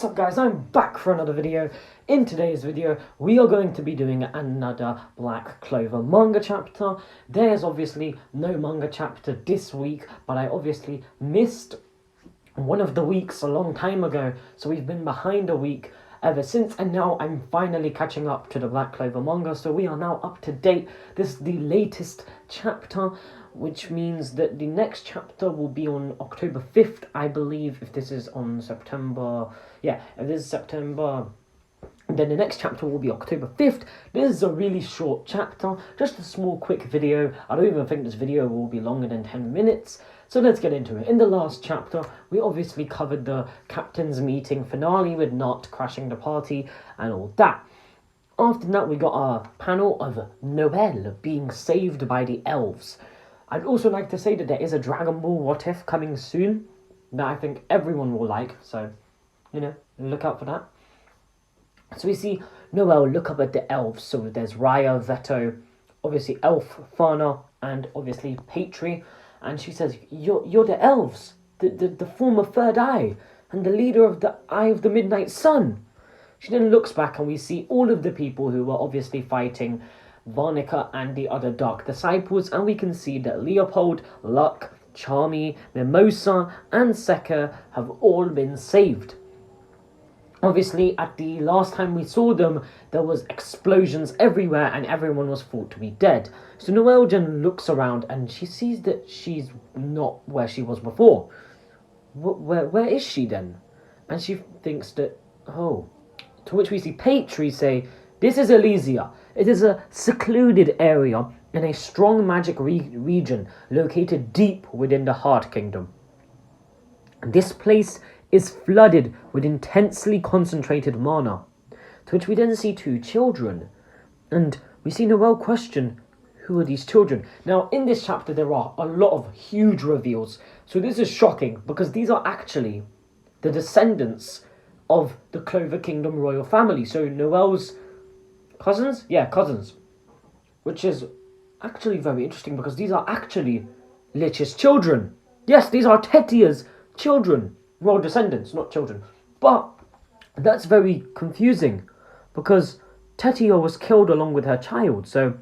up guys, I'm back for another video. In today's video, we are going to be doing another Black Clover manga chapter. There's obviously no manga chapter this week, but I obviously missed one of the weeks a long time ago, so we've been behind a week ever since, and now I'm finally catching up to the Black Clover manga, so we are now up to date. This is the latest chapter, which means that the next chapter will be on October 5th, I believe. If this is on September, if this is September, then the next chapter will be October 5th. This is a really short chapter, just a small quick video. I don't even think this video will be longer than 10 minutes. So let's get into it. In the last chapter, we obviously covered the captain's meeting finale with Not crashing the party and all that. After that, we got a panel of Noelle being saved by the elves. I'd also like to say that there is a Dragon Ball What If coming soon that I think everyone will like, so, look out for that. So we see Noelle look up at the elves, so there's Raya, Veto, obviously Elf, Fana, and obviously Patri, and she says, you're the elves, the former Third Eye, and the leader of the Eye of the Midnight Sun. She then looks back and we see all of the people who were obviously fighting Varnica and the other Dark Disciples, and we can see that Leopold, Luck, Charmy, Mimosa, and Sekka have all been saved. Obviously, at the last time we saw them, there was explosions everywhere and everyone was thought to be dead. So Noelle then looks around and she sees that she's not where she was before. Where is she then? And she thinks that, oh. To which we see Patri say, this is Elysia. It is a secluded area in a strong magic region located deep within the Heart Kingdom. This place is flooded with intensely concentrated mana. To which we then see two children. And we see Noelle question, who are these children? Now, in this chapter, there are a lot of huge reveals. So this is shocking, because these are actually the descendants of the Clover Kingdom royal family. So Noelle's cousins? Yeah, cousins. Which is actually very interesting, because these are actually Lich's children. Yes, these are Tetia's children. Well, descendants, not children. But that's very confusing, because Tetia was killed along with her child, so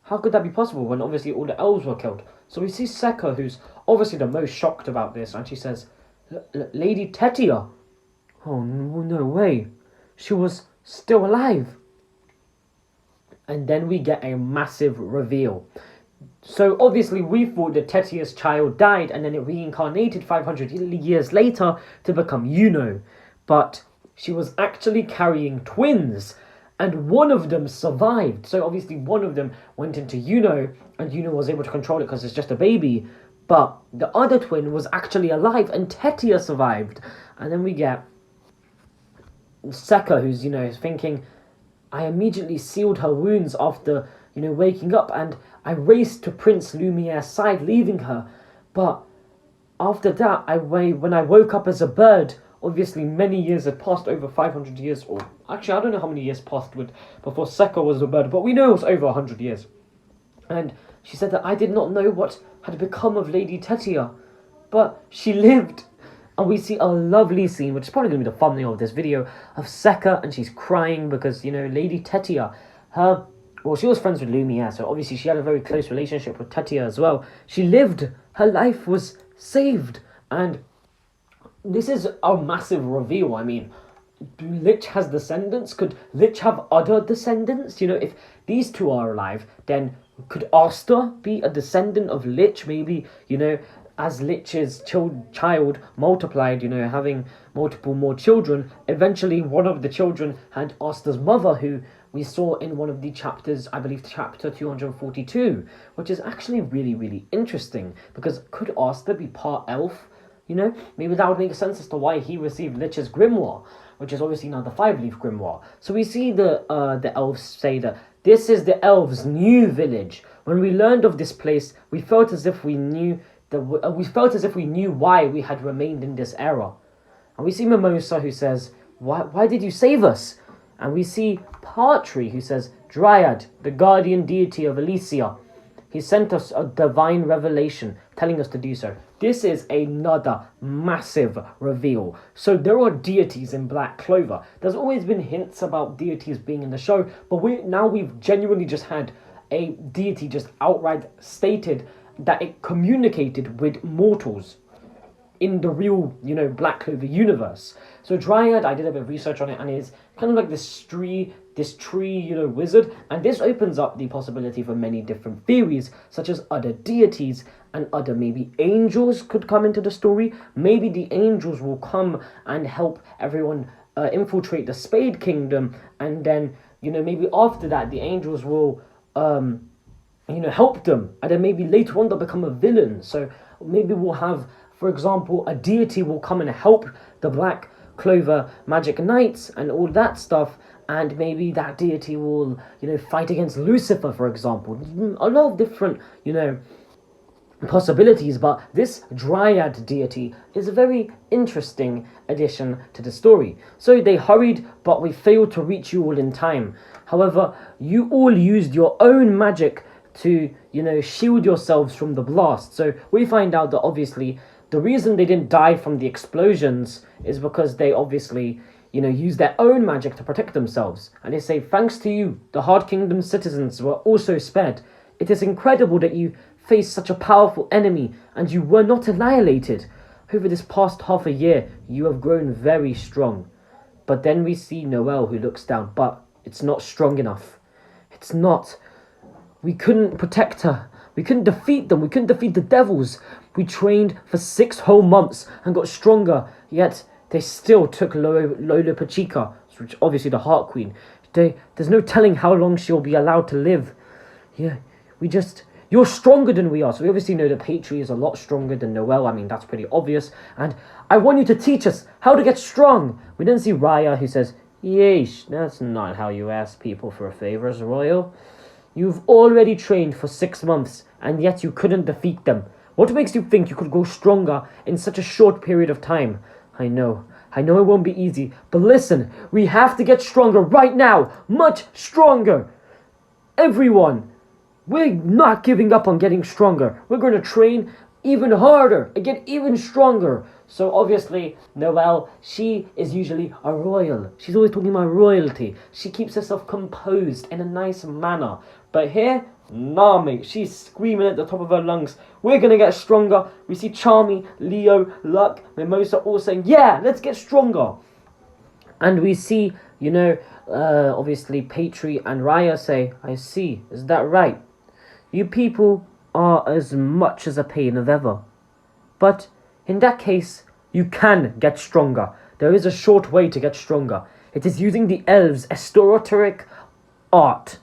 how could that be possible when obviously all the elves were killed? So we see Sekka, who's obviously the most shocked about this, and she says, Lady Tetia? Oh, no way. She was still alive. And then we get a massive reveal. So obviously we thought that Tetia's child died and then it reincarnated 500 years later to become Yuno. But she was actually carrying twins, and one of them survived. So obviously one of them went into Yuno and Yuno was able to control it because it's just a baby. But the other twin was actually alive and Tetia survived. And then we get Sekka, who's, is thinking, I immediately sealed her wounds after, waking up, and I raced to Prince Lumiere's side, leaving her. But after that, when I woke up as a bird, obviously many years had passed, over 500 years, or actually I don't know how many years passed before Sekka was a bird, but we know it was over 100 years. And she said that I did not know what had become of Lady Tetia, but she lived. And we see a lovely scene, which is probably going to be the thumbnail of this video, of Sekka, and she's crying because, Lady Tetia, she was friends with Lumiere, so obviously she had a very close relationship with Tetia as well. She lived, her life was saved, and this is a massive reveal. I mean, Lich has descendants. Could Lich have other descendants? If these two are alive, then could Asta be a descendant of Lich? Maybe, as Lich's child multiplied, having multiple more children, eventually one of the children had Asta's mother, who we saw in one of the chapters, I believe chapter 242, which is actually really, really interesting, because could Asta be part elf? Maybe that would make sense as to why he received Lich's grimoire, which is obviously now the 5-leaf grimoire. So we see the elves say that this is the elves' new village. When we learned of this place, we felt as if we knew why we had remained in this era. And we see Mimosa, who says, why did you save us? And we see Patri, who says, Dryad, the guardian deity of Elysia. He sent us a divine revelation telling us to do so. This is another massive reveal. So there are deities in Black Clover. There's always been hints about deities being in the show, but we've genuinely just had a deity just outright stated that it communicated with mortals in the real, Black Clover universe. So Dryad, I did a bit of research on it, and it's kind of like this tree, wizard, and this opens up the possibility for many different theories, such as other deities and other maybe angels could come into the story. Maybe the angels will come and help everyone infiltrate the Spade Kingdom, and then, maybe after that, the angels will, help them, and then maybe later on they'll become a villain. So maybe we'll have, for example, a deity will come and help the Black Clover Magic Knights and all that stuff, and maybe that deity will, fight against Lucifer, for example. A lot of different, possibilities, but this Dryad deity is a very interesting addition to the story. So they hurried, but we failed to reach you all in time. However, you all used your own magic to, shield yourselves from the blast. So we find out that obviously the reason they didn't die from the explosions is because they obviously, used their own magic to protect themselves. And they say, thanks to you, the Hard Kingdom citizens were also spared. It is incredible that you faced such a powerful enemy and you were not annihilated. Over this past half a year, you have grown very strong. But then we see Noelle, who looks down, but it's not strong enough. It's not. We couldn't protect her. We couldn't defeat them. We couldn't defeat the devils. We trained for 6 whole months and got stronger, yet they still took Lola Pachica, which is obviously the Heart Queen. There's no telling how long she'll be allowed to live. Yeah, you're stronger than we are. So we obviously know that Patri is a lot stronger than Noelle. I mean, that's pretty obvious. And I want you to teach us how to get strong. We then see Raya, who says, yeesh, that's not how you ask people for favors, Royal. You've already trained for 6 months, and yet you couldn't defeat them. What makes you think you could grow stronger in such a short period of time? I know it won't be easy, but listen, we have to get stronger right now, much stronger. Everyone, we're not giving up on getting stronger. We're going to train even harder and get even stronger. So obviously, Noelle, she is usually a royal. She's always talking about royalty. She keeps herself composed in a nice manner. But here, nah, mate, she's screaming at the top of her lungs. We're going to get stronger. We see Charmy, Leo, Luck, Mimosa all saying, yeah, let's get stronger. And we see, obviously Patri and Raya say, I see, is that right? You people are as much as a pain as ever. But in that case, you can get stronger. There is a short way to get stronger. It is using the elves' esoteric art.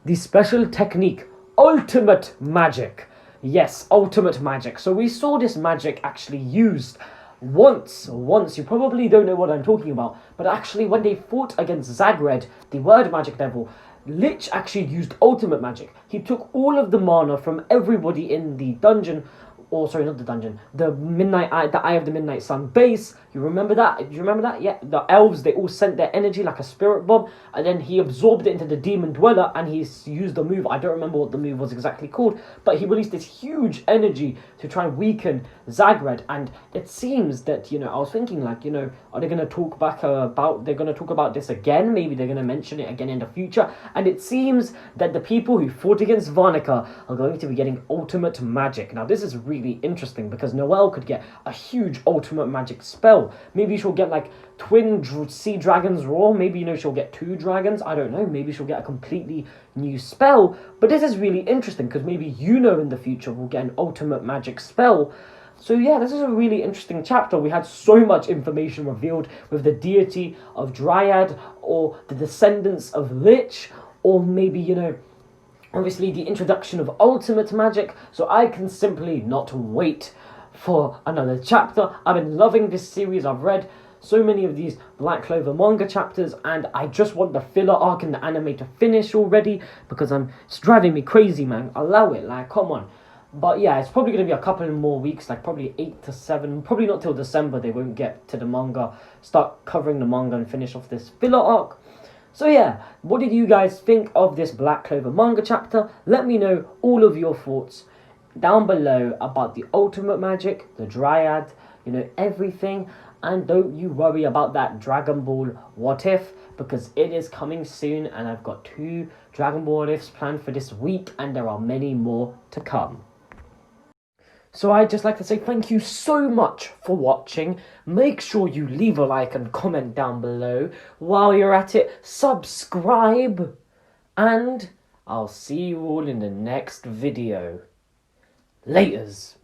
The special technique, ultimate magic. Yes, ultimate magic. So we saw this magic actually used once. You probably don't know what I'm talking about. But actually, when they fought against Zagred, the word magic devil, Lich actually used ultimate magic. He took all of the mana from everybody in the dungeon, or sorry, not the dungeon, the Eye of the Midnight Sun base. You remember that? Do you remember that? Yeah, the elves, they all sent their energy like a spirit bomb, and then he absorbed it into the demon dweller, and he used the move. I don't remember what the move was exactly called, but he released this huge energy to try and weaken Zagred. And it seems that, I was thinking, like, are they going to talk they're going to talk about this again? Maybe they're going to mention it again in the future. And it seems that the people who fought against Varnica are going to be getting ultimate magic. Now, this is really interesting because Noelle could get a huge ultimate magic spell. Maybe she'll get like twin sea dragons roar. Maybe she'll get 2 dragons. I don't know. Maybe she'll get a completely new spell. But this is really interesting because maybe in the future will get an ultimate magic spell. So yeah, this is a really interesting chapter. We had so much information revealed with the deity of Dryad, or the descendants of Lich, or maybe obviously the introduction of ultimate magic. So I can simply not wait for another chapter. I've been loving this series. I've read so many of these Black Clover manga chapters, and I just want the filler arc in the anime to finish already, because it's driving me crazy, man. Allow it, like, come on. But yeah, it's probably going to be a couple more weeks, like probably 8 to 7, probably not till December they won't get to the manga, start covering the manga and finish off this filler arc. So yeah, what did you guys think of this Black Clover manga chapter? Let me know all of your thoughts down below about the ultimate magic, the dryad, everything. And don't you worry about that Dragon Ball what if, because it is coming soon and I've got 2 Dragon Ball what ifs planned for this week and there are many more to come. So I'd just like to say thank you so much for watching. Make sure you leave a like and comment down below. While you're at it, subscribe. And I'll see you all in the next video. Laters.